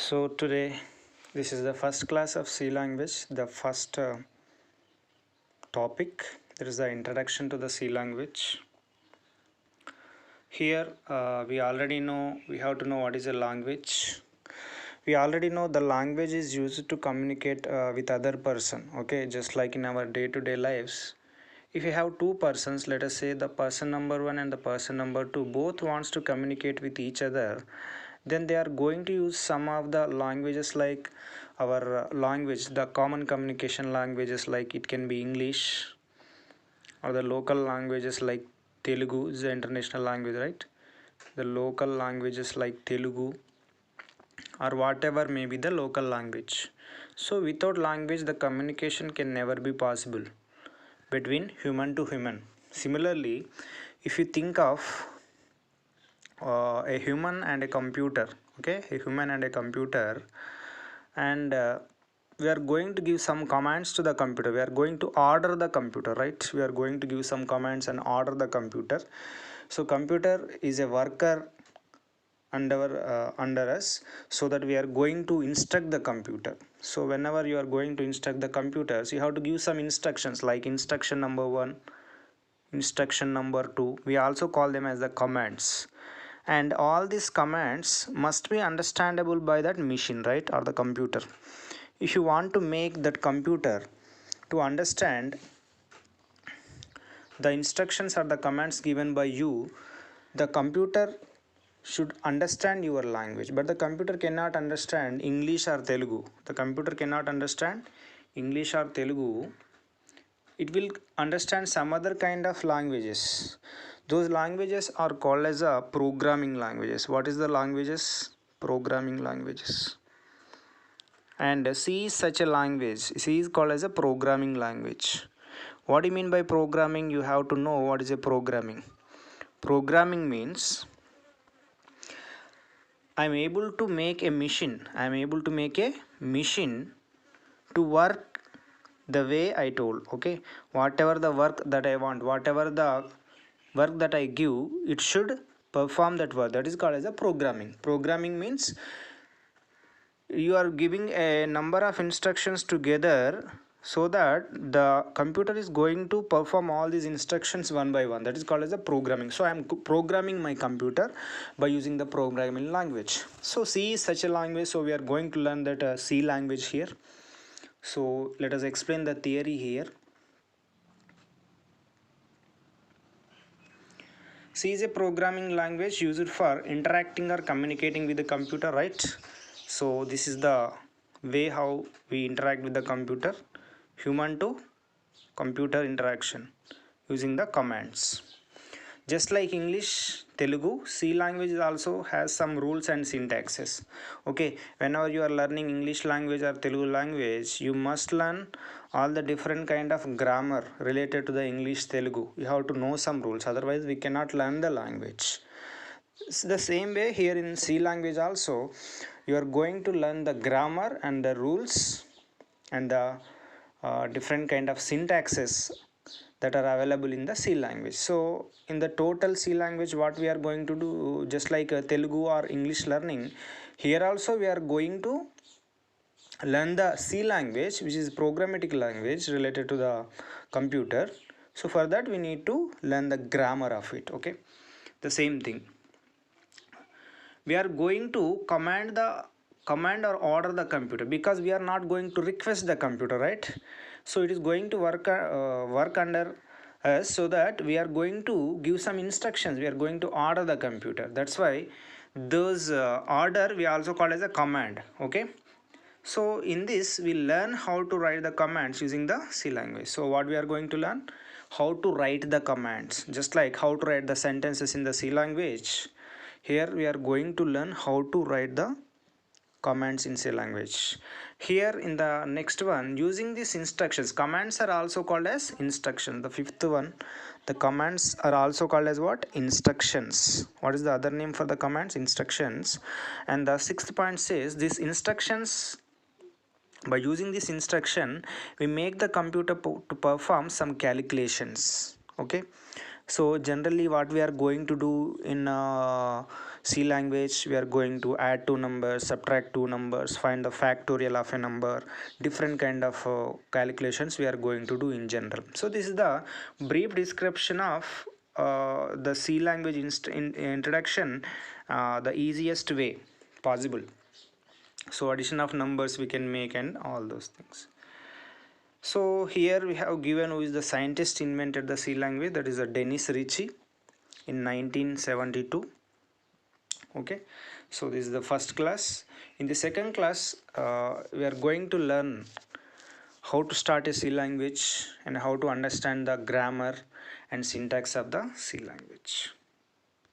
So today this is the first class of C language, the first topic. There is the introduction to the C language. Here we already know, we have to know what is a language. We already know the language is used to communicate with other person, okay, just like in our day-to-day lives. If you have two persons, let us say the person number one and the person number two both wants to communicate with each other, then they are going to use some of the languages like our language, the common communication languages, like it can be English, or the local languages like Telugu is the international language, right? The local languages like Telugu or whatever may be the local language. So without language the communication can never be possible between human to human. Similarly, if you think of a human and a computer, okay, a human and a computer, and we are going to give some commands to the computer, we are going to order the computer, right? We are going to give some commands and order the computer. So computer is a worker under us, so that we are going to instruct the computer. So whenever you are going to instruct the computers, you have to give some instructions like instruction number 1, instruction number 2. We also call them as the commands, and all these commands must be understandable by that machine, right, or the computer. If you want to make that computer to understand the instructions or the commands given by you, the computer should understand your language, but the computer cannot understand English or Telugu. The computer cannot understand English or Telugu. It will understand some other kind of languages. Those languages are called as a programming languages. What is the languages? Programming languages. And C is such a language. C is called as a programming language. What do you mean by programming? You have to know what is a programming. Programming means I'm able to make a machine. I'm able to make a machine to work the way I told. Okay, whatever the work that I want, whatever the work that I give, it should perform that work. That is called as a programming. Programming means you are giving a number of instructions together so that the computer is going to perform all these instructions one by one. That is called as a programming. So I am programming my computer by using the programming language. So C is such a language, so we are going to learn that C language here. So let us explain the theory here. C is a programming language used for interacting or communicating with the computer, right? So this is the way how we interact with the computer, human to computer interaction using the commands. Just like English, Telugu, C language also has some rules and syntaxes. Okay, whenever you are learning English language or Telugu language, you must learn all the different kind of grammar related to the English, Telugu. You have to know some rules, otherwise we cannot learn the language. It's the same way here in C language also, you are going to learn the grammar and the rules and the different kind of syntaxes that are available in the C language. So in the total C language, what we are going to do, just like Telugu or English learning, here also we are going to learn the C language, which is programmatic language related to the computer. So for that we need to learn the grammar of it. Okay, the same thing, we are going to command or order the computer, because we are not going to request the computer, right? So it is going to work under us, so that we are going to give some instructions, we are going to order the computer. That's why those order we also call as a command. Okay, so in this we learn how to write the commands using the C language. So what we are going to learn, how to write the commands, just like how to write the sentences in the C language. Here we are going to learn how to write the commands in C language. Here in the next one, using these instructions, commands are also called as instruction. The fifth one, the commands are also called as what? Instructions. What is the other name for the commands? Instructions. And the sixth point says these instructions, by using this instruction we make the computer to perform some calculations. Okay, So generally what we are going to do in C language, we are going to add two numbers, subtract two numbers, find the factorial of a number, different kind of calculations we are going to do in general. So this is the brief description of the C language introduction, the easiest way possible. So addition of numbers we can make and all those things. So here we have given who is the scientist invented the C language, that is a Dennis Ritchie in 1972. Okay, so this is the first class. In the second class we are going to learn how to start a C language and how to understand the grammar and syntax of the C language.